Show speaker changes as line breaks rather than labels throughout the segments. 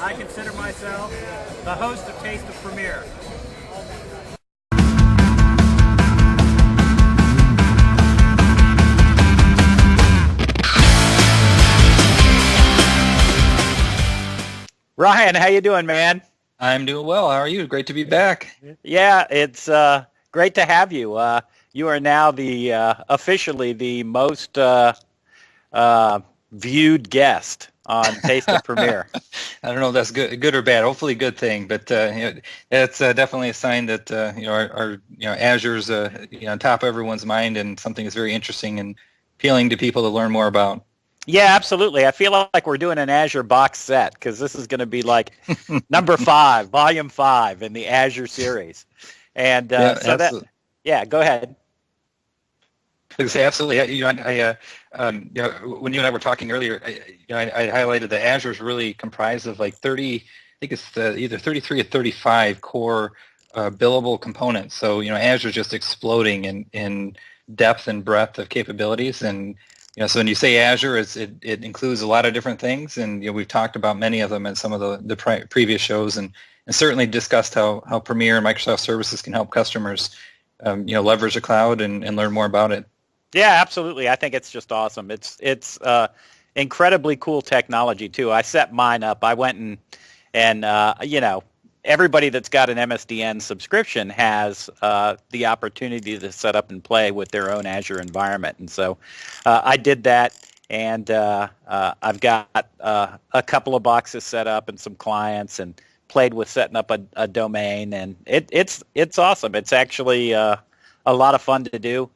I consider myself the host of Taste of Premier.
Ryan, how you doing, man?
I'm doing well. How are you? Great to be back.
Yeah, it's great to have you. You are now the officially the most viewed guest on Taste of Premier.
I don't know if that's good or bad. Hopefully, a good thing. But it's definitely a sign that our Azure's on top of everyone's mind and something that's very interesting and appealing to people to learn more about.
Yeah, absolutely. I feel like we're doing an Azure box set because this is going to be like number 5, volume 5 in the Azure series. And go ahead.
Absolutely. When you and I were talking earlier, I highlighted that Azure is really comprised of like 30, I think it's either 33 or 35 core billable components. So, Azure is just exploding in depth and breadth of capabilities. And so when you say Azure, it includes a lot of different things, and we've talked about many of them in some of the previous shows, and certainly discussed how Premier and Microsoft Services can help customers, leverage the cloud and learn more about it.
Yeah, absolutely. I think it's just awesome. It's incredibly cool technology too. I set mine up. I went and everybody that's got an MSDN subscription has the opportunity to set up and play with their own Azure environment. And so I did that, and I've got a couple of boxes set up and some clients, and played with setting up a domain. And it's awesome. It's actually a lot of fun to do,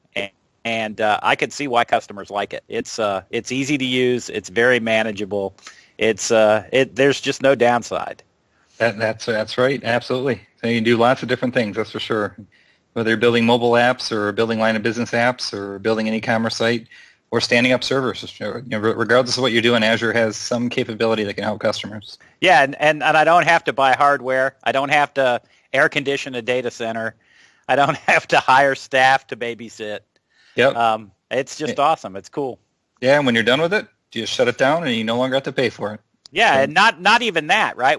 and I can see why customers like it. It's easy to use. It's very manageable. There's just no downside.
That's right. Absolutely. So you can do lots of different things, that's for sure. Whether you're building mobile apps or building line of business apps or building an e-commerce site or standing up servers, regardless of what you're doing, Azure has some capability that can help customers.
Yeah, and I don't have to buy hardware. I don't have to air condition a data center. I don't have to hire staff to babysit.
Yep.
It's just awesome. It's cool.
Yeah, and when you're done with it, you just shut it down and you no longer have to pay for it.
Yeah, and not even that, right?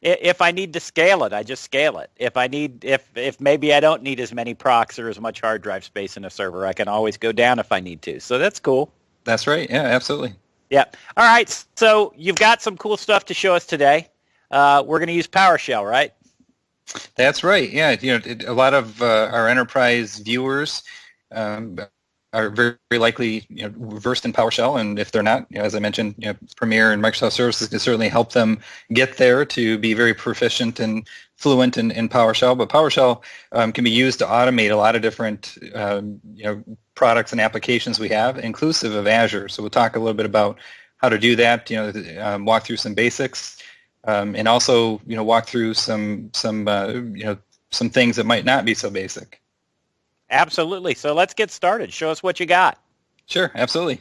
If I need to scale it, I just scale it. If maybe I don't need as many procs or as much hard drive space in a server, I can always go down if I need to. So that's cool.
That's right. Yeah, absolutely.
Yeah. All right. So you've got some cool stuff to show us today. We're going to use PowerShell, right?
That's right. Yeah. A lot of our enterprise viewers are very, very likely versed in PowerShell, and if they're not, as I mentioned, Premier and Microsoft Services can certainly help them get there to be very proficient and fluent in PowerShell. But PowerShell can be used to automate a lot of different products and applications we have, inclusive of Azure. So we'll talk a little bit about how to do that. Walk through some basics, and also walk through some things that might not be so basic.
Absolutely. So let's get started. Show us what you got.
Sure, absolutely.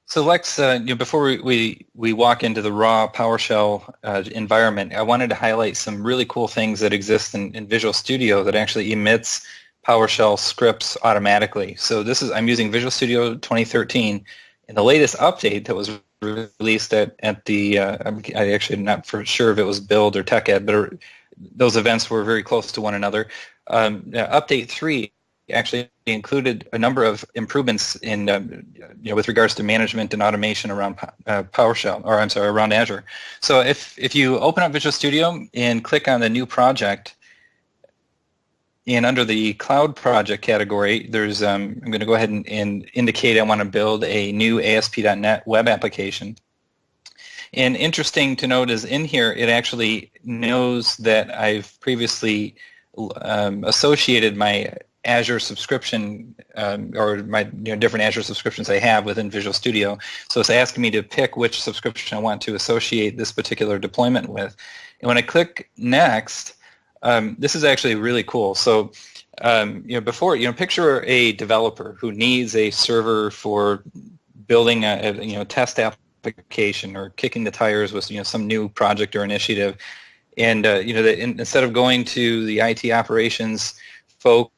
So Lex, before we walk into the raw PowerShell environment, I wanted to highlight some really cool things that exist in Visual Studio that actually emits PowerShell scripts automatically. So I'm using Visual Studio 2013, and the latest update that was released at the, I actually am not for sure if it was Build or TechEd, but those events were very close to one another. Update 3 actually included a number of improvements in, with regards to management and automation around around Azure. So if you open up Visual Studio and click on the new project, and under the cloud project category, there's I'm going to go ahead and indicate I want to build a new ASP.NET web application. And interesting to note is in here, it actually knows that I've previously associated my Azure subscription or my different Azure subscriptions I have within Visual Studio. So it's asking me to pick which subscription I want to associate this particular deployment with. And when I click Next, this is actually really cool. So picture a developer who needs a server for building a test application or kicking the tires with some new project or initiative. And instead of going to the IT operations folks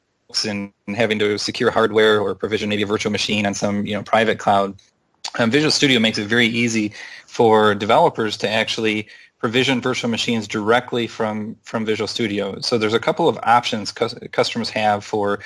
and having to secure hardware or provision maybe a virtual machine on some private cloud, Visual Studio makes it very easy for developers to actually provision virtual machines directly from Visual Studio. So there's a couple of options customers have for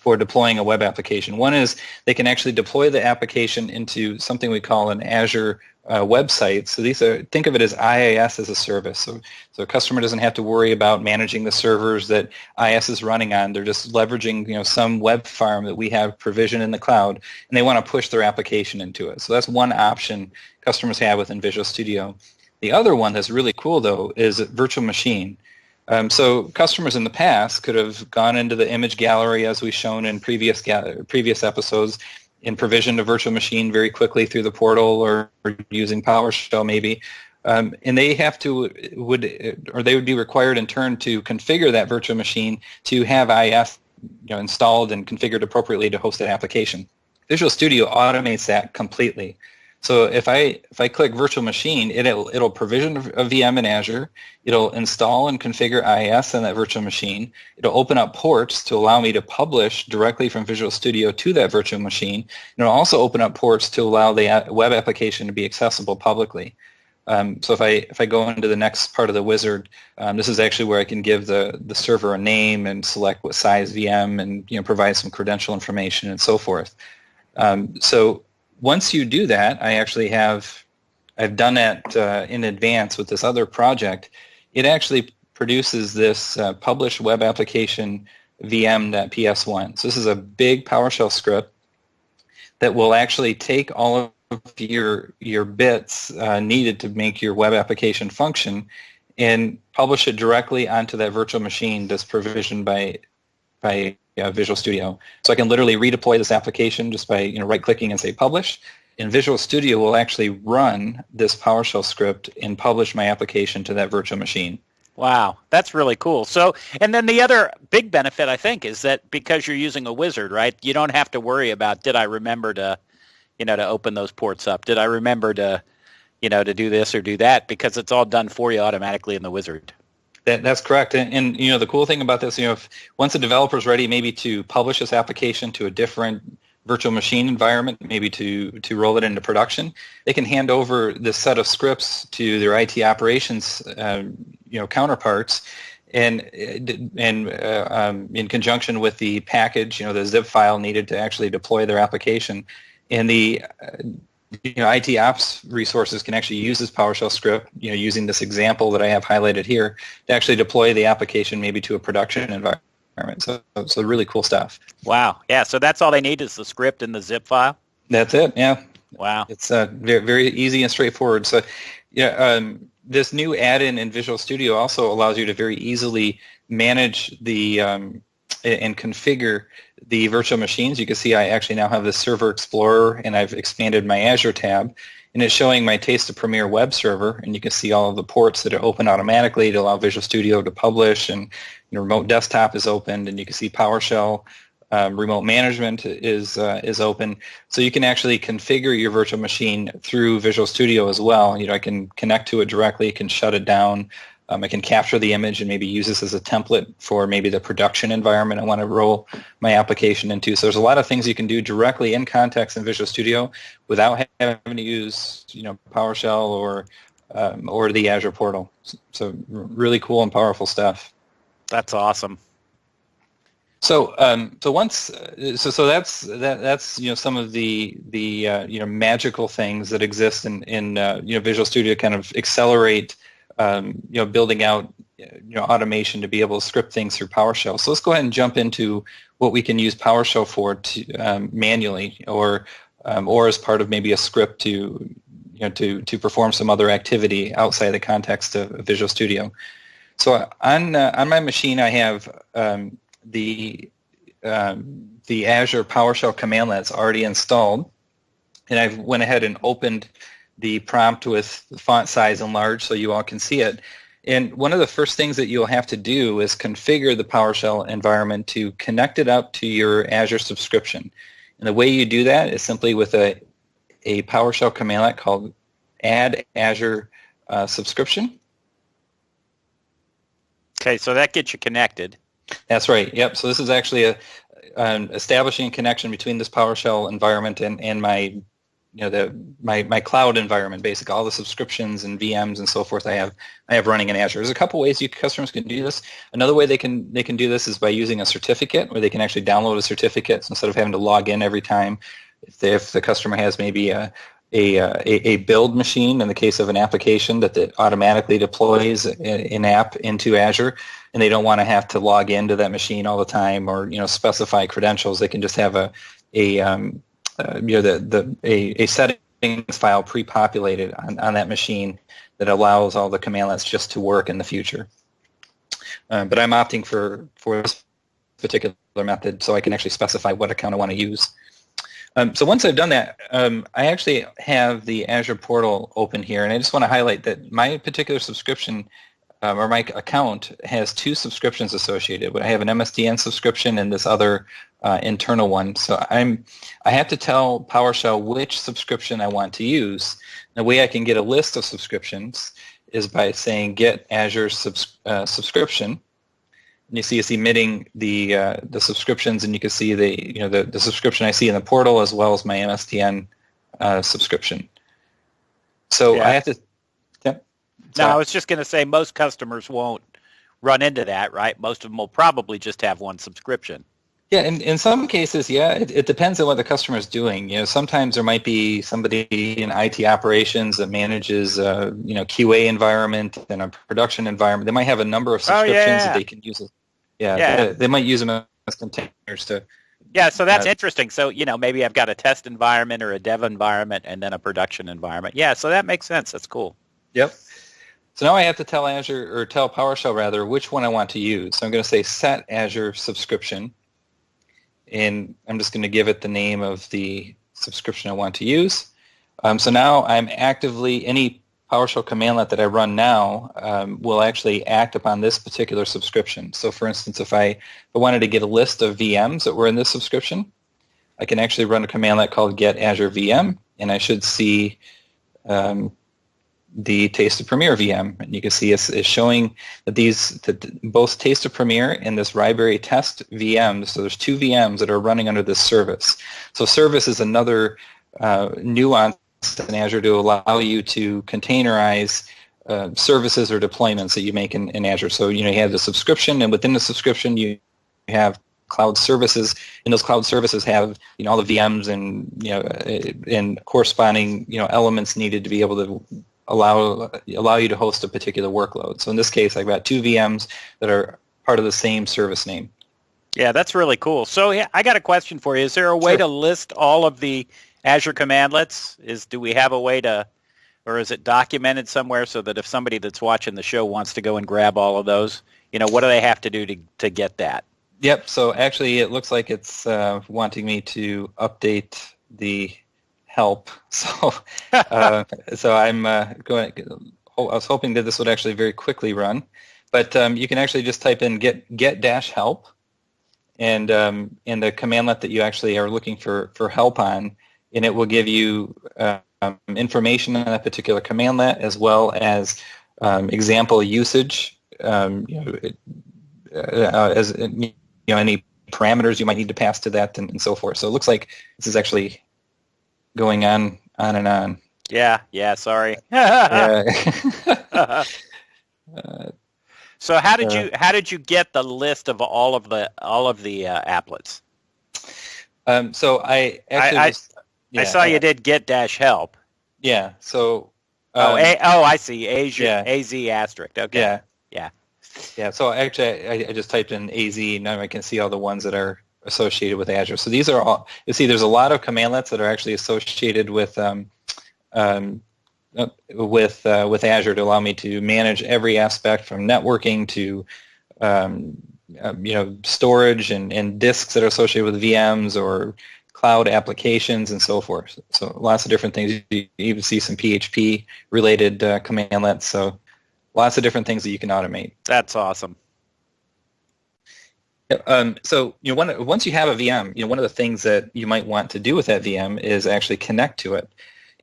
deploying a web application. One is they can actually deploy the application into something we call an Azure website. So think of it as IaaS as a service. So a customer doesn't have to worry about managing the servers that IaaS is running on. They're just leveraging some web farm that we have provisioned in the cloud, and they want to push their application into it. So that's one option customers have within Visual Studio. The other one that's really cool, though, is virtual machine. So customers in the past could have gone into the image gallery, as we've shown in previous episodes, and provisioned a virtual machine very quickly through the portal or using PowerShell maybe, and they would be required in turn to configure that virtual machine to have IaaS installed and configured appropriately to host that application. Visual Studio automates that completely. So if I click virtual machine, it'll provision a VM in Azure. It'll install and configure IaaS on that virtual machine. It'll open up ports to allow me to publish directly from Visual Studio to that virtual machine. And it'll also open up ports to allow the web application to be accessible publicly. So if I go into the next part of the wizard, this is actually where I can give the server a name and select what size VM and provide some credential information and so forth. So once you do that, I've done that in advance with this other project. It actually produces this publish web application vm.ps1. So this is a big PowerShell script that will actually take all of your bits needed to make your web application function and publish it directly onto that virtual machine that's provisioned by Visual Studio. So I can literally redeploy this application just by right-clicking and say publish. And Visual Studio will actually run this PowerShell script and publish my application to that virtual machine.
Wow, that's really cool. So, and then the other big benefit, I think, is that because you're using a wizard, right, you don't have to worry about, did I remember to open those ports up? Did I remember to do this or do that? Because it's all done for you automatically in the wizard.
That's correct. And the cool thing about this, if once a developer is ready maybe to publish this application to a different virtual machine environment, maybe to roll it into production, they can hand over this set of scripts to their IT operations counterparts, and in conjunction with the package, the zip file needed to actually deploy their application, and the IT ops resources can actually use this PowerShell script, using this example that I have highlighted here, to actually deploy the application maybe to a production environment. So really cool stuff.
Wow. Yeah, so that's all they need is the script and the zip file?
That's it, yeah.
Wow.
It's very, very easy and straightforward. So this new add-in in Visual Studio also allows you to very easily manage the and configure the virtual machines. You can see I actually now have the Server Explorer, and I've expanded my Azure tab, and it's showing my Taste of Premier web server, and you can see all of the ports that are open automatically to allow Visual Studio to publish, and remote desktop is opened, and you can see PowerShell remote management is open. So you can actually configure your virtual machine through Visual Studio as well. I can connect to it directly, can shut it down. I can capture the image and maybe use this as a template for maybe the production environment I want to roll my application into. So there's a lot of things you can do directly in context in Visual Studio without having to use PowerShell or the Azure Portal. So really cool and powerful stuff.
That's awesome.
So that's some of the magical things that exist in Visual Studio, kind of accelerate building out automation to be able to script things through PowerShell. So let's go ahead and jump into what we can use PowerShell for manually, or as part of maybe a script to perform some other activity outside the context of Visual Studio. So on my machine, I have the Azure PowerShell commandlet that's already installed, and I've went ahead and opened the prompt with the font size enlarged so you all can see it. And one of the first things that you'll have to do is configure the PowerShell environment to connect it up to your Azure subscription. And the way you do that is simply with a PowerShell commandlet called add Azure subscription.
Okay, so that gets you connected.
That's right. Yep. So this is actually establishing a connection between this PowerShell environment and my my cloud environment, basically all the subscriptions and VMs and so forth I have running in Azure. There's a couple ways customers can do this. Another way they can do this is by using a certificate, where they can actually download a certificate instead of having to log in every time. If the customer has maybe a build machine in the case of an application that automatically deploys an app into Azure, and they don't want to have to log into that machine all the time or specify credentials, they can just have a settings file pre-populated on that machine that allows all the commandlets just to work in the future. But I'm opting for this particular method so I can actually specify what account I want to use. So once I've done that, I actually have the Azure Portal open here, and I just want to highlight that my particular subscription or my account has two subscriptions associated. I have an MSDN subscription and this other internal one. So I have to tell PowerShell which subscription I want to use. The way I can get a list of subscriptions is by saying get Azure subscription. And you see it's emitting the subscriptions, and you can see the subscription I see in the portal as well as my MSDN subscription. So yeah. I have to. Yep.
No, I was just going to say most customers won't run into that, right? Most of them will probably just have one subscription.
Yeah, in some cases, yeah, it depends on what the customer is doing. Sometimes there might be somebody in IT operations that manages, QA environment and a production environment. They might have a number of subscriptions that they can use. They might use them as containers to.
Yeah, so that's interesting. So, maybe I've got a test environment or a dev environment and then a production environment. Yeah, so that makes sense. That's cool.
Yep. So now I have to tell Azure, or tell PowerShell rather, which one I want to use. So I'm going to say set Azure subscription. And I'm just going to give it the name of the subscription I want to use. So now I'm actively, any PowerShell commandlet that I run now will actually act upon this particular subscription. So for instance, if I wanted to get a list of VMs that were in this subscription, I can actually run a commandlet called get Azure Vm, and I should see the Taste of Premier VM, and you can see it's showing that both Taste of Premier and this Ryberry Test VM, so there's two VMs that are running under this service. So service is another nuance in Azure to allow you to containerize services or deployments that you make in Azure. So you have the subscription, and within the subscription you have cloud services, and those cloud services have all the VMs and corresponding elements needed to be able to allow you to host a particular workload. So in this case, I've got two VMs that are part of the same service name.
Yeah, that's really cool. So I got a question for you. Is there a way to list all of the Azure commandlets? Do we have a way to, or is it documented somewhere so that if somebody that's watching the show wants to go and grab all of those, what do they have to do to get that?
Yep. So actually, it looks like it's wanting me to update the help. So I'm going. I was hoping that this would actually very quickly run, but you can actually just type in get-help, and the commandlet that you actually are looking for help on, and it will give you information on that particular commandlet as well as example usage, as any parameters you might need to pass to that and so forth. So it looks like this is actually going on and on.
Yeah, sorry. So how did you get the list of all of the applets?
So I actually
I saw you did get-help.
Yeah. So
I see Azure AZ *. Okay.
Yeah. So actually I just typed in AZ, now I can see all the ones that are associated with Azure. So these are all, you see there's a lot of commandlets that are actually associated with Azure to allow me to manage every aspect from networking to storage and disks that are associated with VMs or cloud applications and so forth. So lots of different things. You even see some PHP related commandlets. So lots of different things that you can automate.
That's awesome.
So once you have a VM, one of the things that you might want to do with that VM is actually connect to it.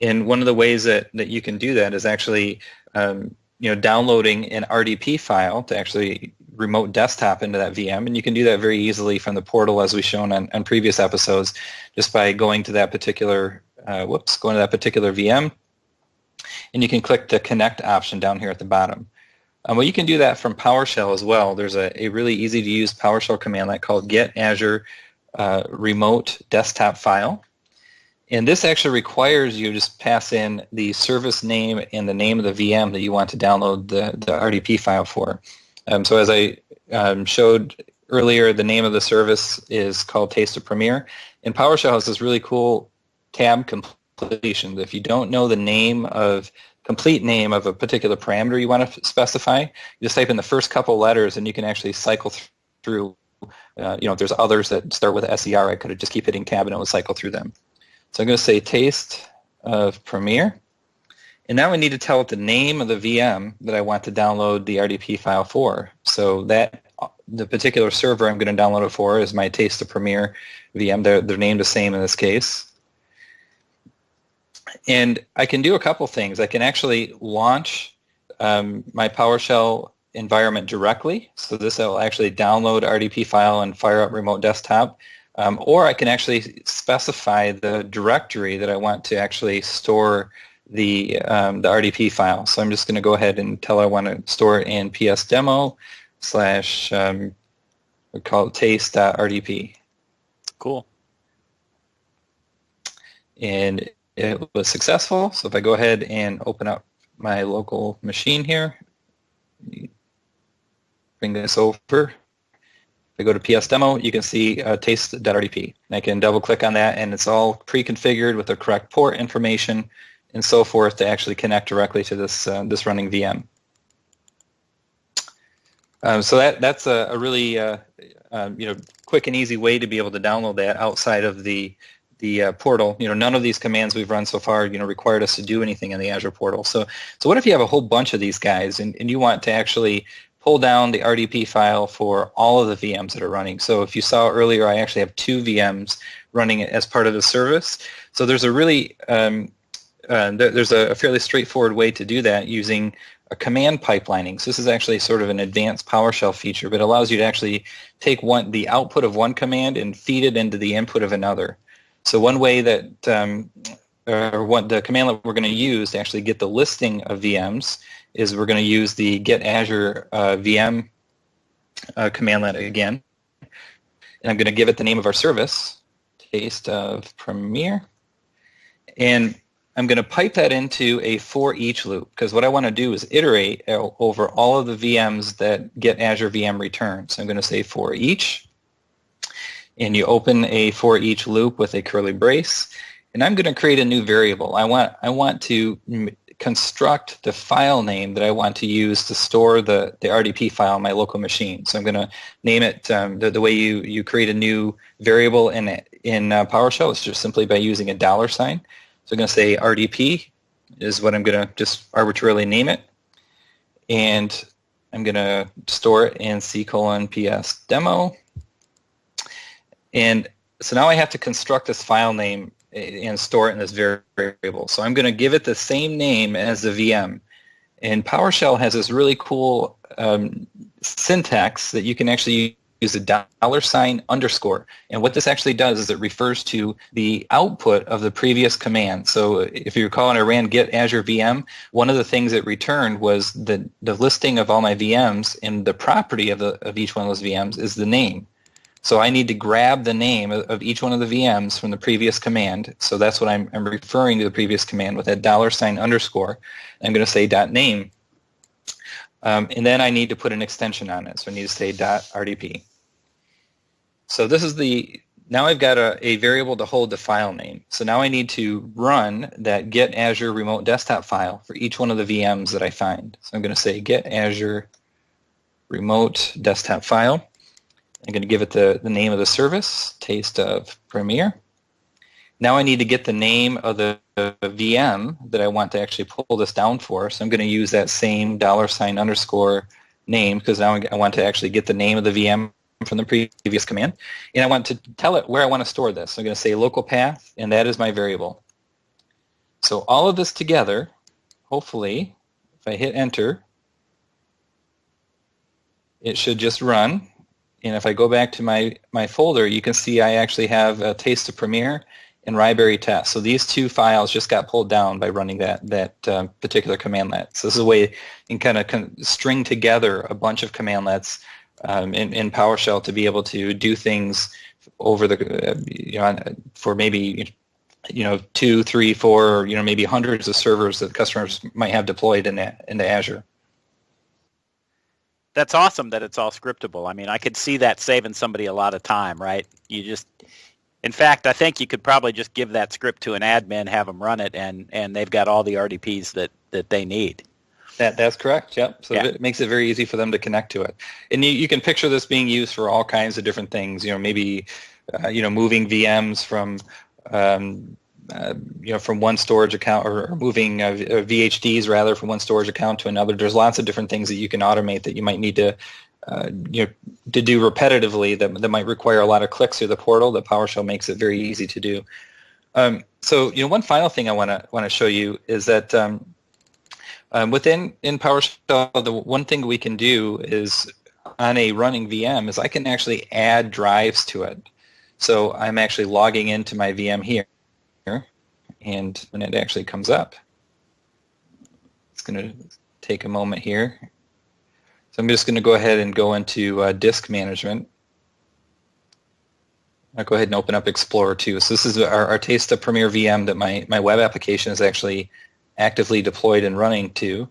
And one of the ways that you can do that is actually downloading an RDP file to actually remote desktop into that VM, and you can do that very easily from the portal as we've shown on previous episodes, just by going to that particular go into that particular VM, and you can click the connect option down here at the bottom. Well, you can do that from PowerShell as well. There's a really easy to use PowerShell command called get Azure remote desktop file. And this actually requires you to just pass in the service name and the name of the VM that you want to download the RDP file for. So as I showed earlier, the name of the service is called Taste of Premier. And PowerShell has this really cool tab completion. If you don't know the complete name of a particular parameter you want to specify, you just type in the first couple letters and you can actually cycle through. There's others that start with SER. I could have just keep hitting tab and it would cycle through them. So I'm going to say Taste of Premier. And now I need to tell it the name of the VM that I want to download the RDP file for. So that the particular server I'm going to download it for is my Taste of Premier VM. They're named the same in this case. And I can do a couple things. I can actually launch my PowerShell environment directly. So this will actually download RDP file and fire up remote desktop. Or I can actually specify the directory that I want to actually store the RDP file. So I'm just going to go ahead and tell I want to store it in psdemo / we call it taste.rdp.
Cool.
And it was successful. So if I go ahead and open up my local machine here, bring this over. If I go to psdemo, you can see taste.rdp. And I can double click on that and it's all pre-configured with the correct port information and so forth to actually connect directly to this running VM. So that's a really quick and easy way to be able to download that outside of the portal. None of these commands we've run so far required us to do anything in the Azure portal. So what if you have a whole bunch of these guys and you want to actually pull down the RDP file for all of the VMs that are running? So if you saw earlier, I actually have 2 VMs running as part of the service. So there's a really there's a fairly straightforward way to do that using a command pipelining. So this is actually sort of an advanced PowerShell feature, but it allows you to actually take the output of one command and feed it into the input of another. So one way that what the command that we're going to use to actually get the listing of VMs is we're going to use the get Azure Vm commandlet again. And I'm going to give it the name of our service, Taste of Premier. And I'm going to pipe that into a for each loop because what I want to do is iterate over all of the VMs that get Azure VM returns. So I'm going to say for each. And you open a for each loop with a curly brace. And I'm going to create a new variable. I want to construct the file name that I want to use to store the RDP file on my local machine. So I'm going to name it the way you create a new variable in PowerShell. It's just simply by using a $sign. So I'm going to say RDP is what I'm going to just arbitrarily name it. And I'm going to store it in c:/psdemo. And so now I have to construct this file name and store it in this variable. So I'm going to give it the same name as the VM. And PowerShell has this really cool syntax that you can actually use a $_. And what this actually does is it refers to the output of the previous command. So if you recall when I ran get Azure VM, one of the things it returned was the listing of all my VMs, and the property of each one of those VMs is the name. So I need to grab the name of each one of the VMs from the previous command. So that's what I'm referring to the previous command with that $_. I'm going to say .name. And then I need to put an extension on it. So I need to say .rdp. So this is now I've got a variable to hold the file name. So now I need to run that get Azure remote desktop file for each one of the VMs that I find. So I'm going to say get Azure remote desktop file. I'm going to give it the name of the service, Taste of Premier. Now I need to get the name of the VM that I want to actually pull this down for. So I'm going to use that same $_ name because now I want to actually get the name of the VM from the previous command. And I want to tell it where I want to store this. So I'm going to say local path, and that is my variable. So all of this together, hopefully, if I hit enter, it should just run. And if I go back to my folder, you can see I actually have a Taste of Premier and Ryberry test. So these two files just got pulled down by running that particular commandlet. So this is a way you can kind of string together a bunch of commandlets in PowerShell to be able to do things over the for maybe 2, 3, 4, maybe hundreds of servers that customers might have deployed into Azure.
That's awesome that it's all scriptable. I mean, I could see that saving somebody a lot of time, right? In fact, I think you could probably just give that script to an admin, have them run it, and they've got all the RDPs that they need.
That's correct, yep. So
yeah.
It makes it very easy for them to connect to it. And you can picture this being used for all kinds of different things, maybe moving VMs from from one storage account, or moving VHDs rather from one storage account to another. There's lots of different things that you can automate that you might need to to do repetitively that might require a lot of clicks through the portal. That PowerShell makes it very easy to do. So one final thing I want to show you is that within PowerShell, the one thing we can do is on a running VM is I can actually add drives to it. So I'm actually logging into my VM here, and when it actually comes up, it's going to take a moment here. So I'm just going to go ahead and go into disk management. I'll go ahead and open up Explorer 2. So this is our taste of Premier VM that my web application is actually actively deployed and running to.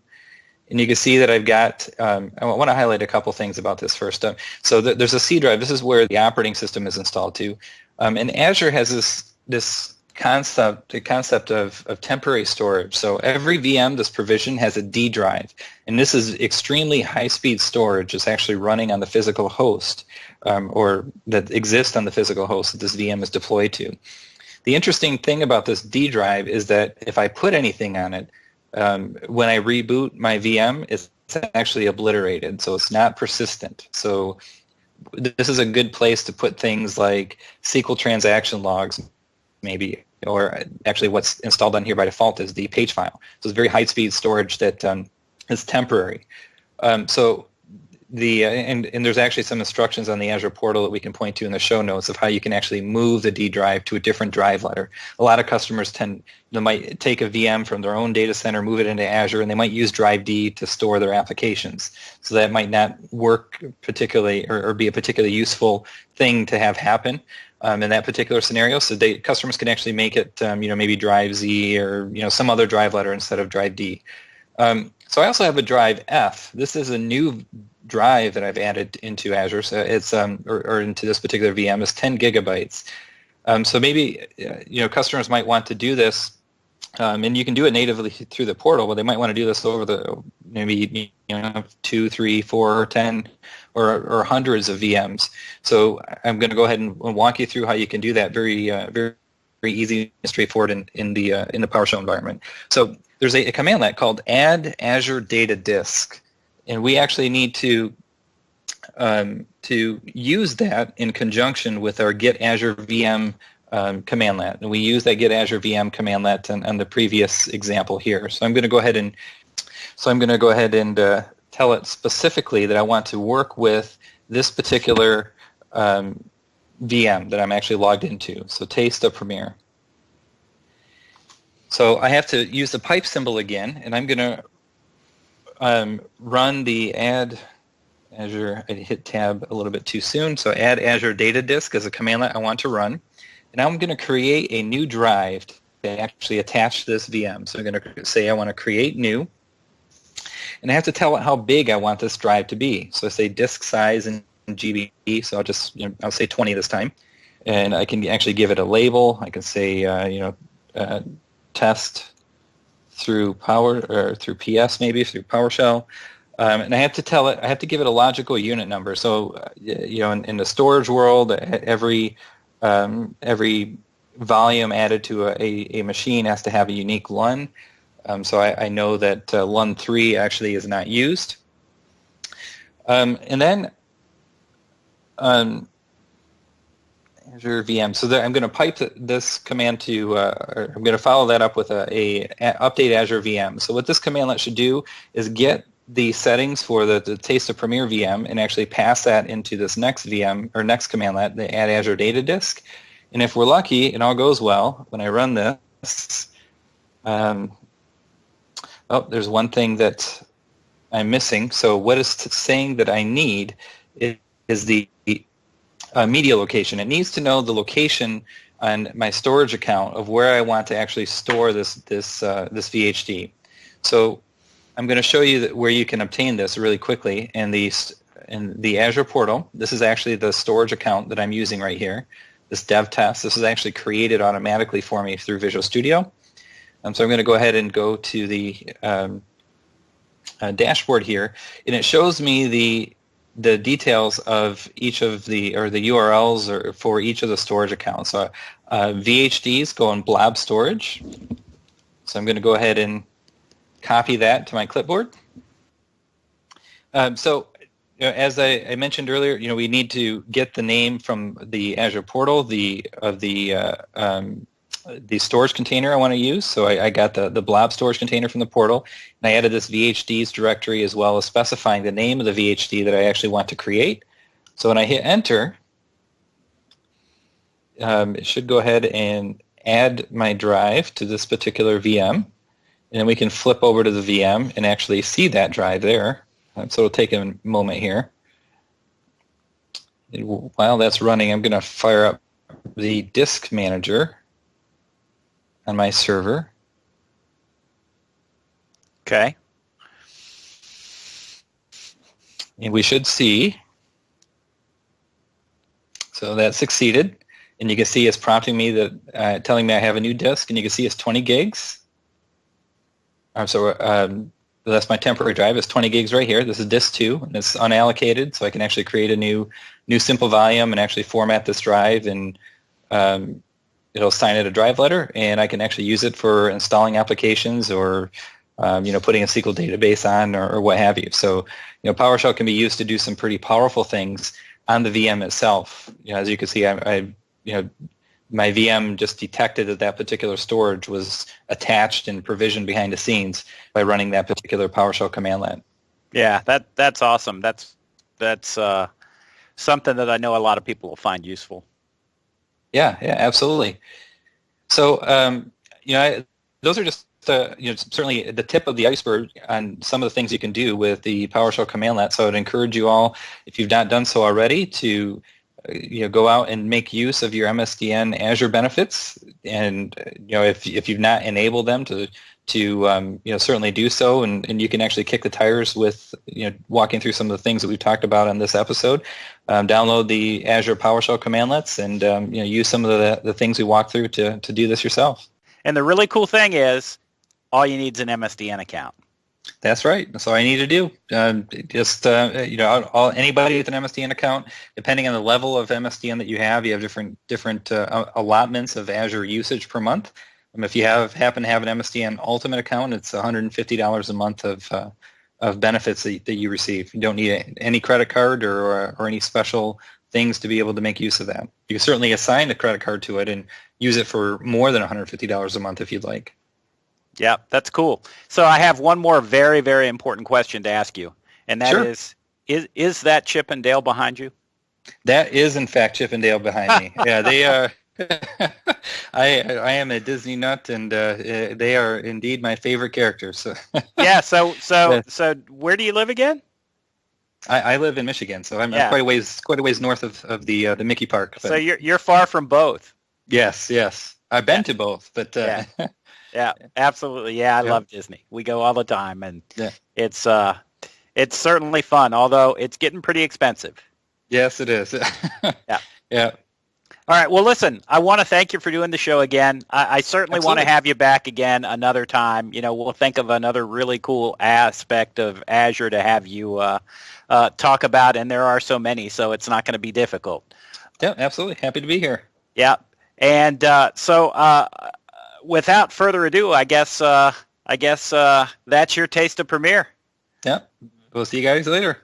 And you can see that I've got, I want to highlight a couple things about this first. So there's a C drive. This is where the operating system is installed to. And Azure has this concept of temporary storage. So every VM that's provisioned has a D drive. And this is extremely high-speed storage. It's actually running on the physical host, or that exists on the physical host that this VM is deployed to. The interesting thing about this D drive is that if I put anything on it, when I reboot my VM, it's actually obliterated, so it's not persistent. So this is a good place to put things like SQL transaction logs, maybe, or actually what's installed on here by default is the page file. So it's very high-speed storage that is temporary. So and there's actually some instructions on the Azure Portal that we can point to in the show notes of how you can actually move the D drive to a different drive letter. A lot of customers might take a VM from their own data center, move it into Azure, and they might use drive D to store their applications. So that might not work particularly or be a particularly useful thing to have happen in that particular scenario. So customers can actually make it maybe drive Z or some other drive letter instead of drive D. So I also have a drive F. This is a new drive that I've added into Azure. So it's or into this particular VM is 10 gigabytes. So maybe customers might want to do this, and you can do it natively through the portal, but they might want to do this over the maybe 2, 3, 4, 10, or hundreds of VMs. So I'm going to go ahead and walk you through how you can do that very easy and straightforward in the PowerShell environment. So there's a commandlet called add Azure data disk, and we actually need to use that in conjunction with our get Azure VM commandlet. And we use that get Azure VM commandlet on the previous example here. So I'm going to go ahead and tell it specifically that I want to work with this particular VM that I'm actually logged into. So taste of Premier. So I have to use the pipe symbol again, and I'm going to run the add Azure. I hit tab a little bit too soon. So add Azure data disk as a commandlet I want to run. And I'm going to create a new drive to actually attach to this VM. So I'm going to say I want to create new. And I have to tell it how big I want this drive to be. So I say disk size in GB. So I'll say 20 this time. And I can actually give it a label. I can say, test through through PS, maybe through PowerShell, and I have to give it a logical unit number. So in the storage world, every volume added to a machine has to have a unique LUN. So I know that LUN 3 actually is not used, and then Azure Vm. So I'm going to pipe this command to, or I'm going to follow that up with a update Azure VM. So what this commandlet should do is get the settings for the taste of Premier VM and actually pass that into this next VM or next commandlet, the add Azure data disk. And if we're lucky and all goes well, when I run this, there's one thing that I'm missing. So what it's saying that I need is the media location. It needs to know the location on my storage account of where I want to actually store this VHD. So I'm going to show you where you can obtain this really quickly in the Azure Portal. This is actually the storage account that I'm using right here. This dev test. This is actually created automatically for me through Visual Studio. So I'm going to go ahead and go to the dashboard here, and it shows me the details of each of the URLs for each of the storage accounts. So VHDs go in blob storage. So I'm going to go ahead and copy that to my clipboard. As I mentioned earlier, we need to get the name from the Azure Portal of the storage container I want to use. So I got the blob storage container from the portal, and I added this VHDs directory as well as specifying the name of the VHD that I actually want to create. So when I hit enter, it should go ahead and add my drive to this particular VM, and then we can flip over to the VM and actually see that drive there. So it'll take a moment here. And while that's running, I'm going to fire up the disk manager on my server.
Okay.
And we should see, so that succeeded. And you can see it's prompting me that, telling me I have a new disk, and you can see it's 20 gigs. That's my temporary drive. It's 20 gigs right here. This is disk 2, and it's unallocated, so I can actually create a new simple volume and actually format this drive, and it'll assign it a drive letter, and I can actually use it for installing applications or putting a SQL database on or what have you. So PowerShell can be used to do some pretty powerful things on the VM itself. As you can see, my VM just detected that particular storage was attached and provisioned behind the scenes by running that particular PowerShell commandlet.
Yeah, that's awesome. That's something that I know a lot of people will find useful.
Yeah, absolutely. So, those are just certainly the tip of the iceberg on some of the things you can do with the PowerShell commandlet. So I'd encourage you all, if you've not done so already, to go out and make use of your MSDN Azure benefits, and if you've not enabled them to certainly do so, and you can actually kick the tires with walking through some of the things that we've talked about on this episode. Download the Azure PowerShell commandlets and use some of the things we walked through to do this yourself.
And the really cool thing is, all you need is an MSDN account.
That's right. That's all I need to do. Anybody with an MSDN account, depending on the level of MSDN that you have different allotments of Azure usage per month. If you happen to have an MSDN Ultimate account, it's $150 a month of benefits that you receive. You don't need any credit card or any special things to be able to make use of that. You can certainly assign a credit card to it and use it for more than $150 a month if you'd like.
Yeah, that's cool. So I have one more very, very important question to ask you, and that is that Chip and Dale behind you?
That is, in fact, Chip and Dale behind me. Yeah, they are. I am a Disney nut, and they are indeed my favorite characters. So.
Yeah. So where do you live again?
I live in Michigan, so I'm quite a ways north of the Mickey Park. But.
So you're far from both.
Yes. I've been to both, but.
Yeah, absolutely. Yeah, I love Disney. We go all the time, and it's certainly fun, although it's getting pretty expensive.
Yes, it is. Yeah.
All right. Well, listen, I want to thank you for doing the show again. I certainly want to have you back again another time. We'll think of another really cool aspect of Azure to have you talk about, and there are so many, so it's not going to be difficult.
Yeah, absolutely. Happy to be here.
Yeah. And without further ado, I guess that's your taste of Premiere.
Yeah. We'll see you guys later.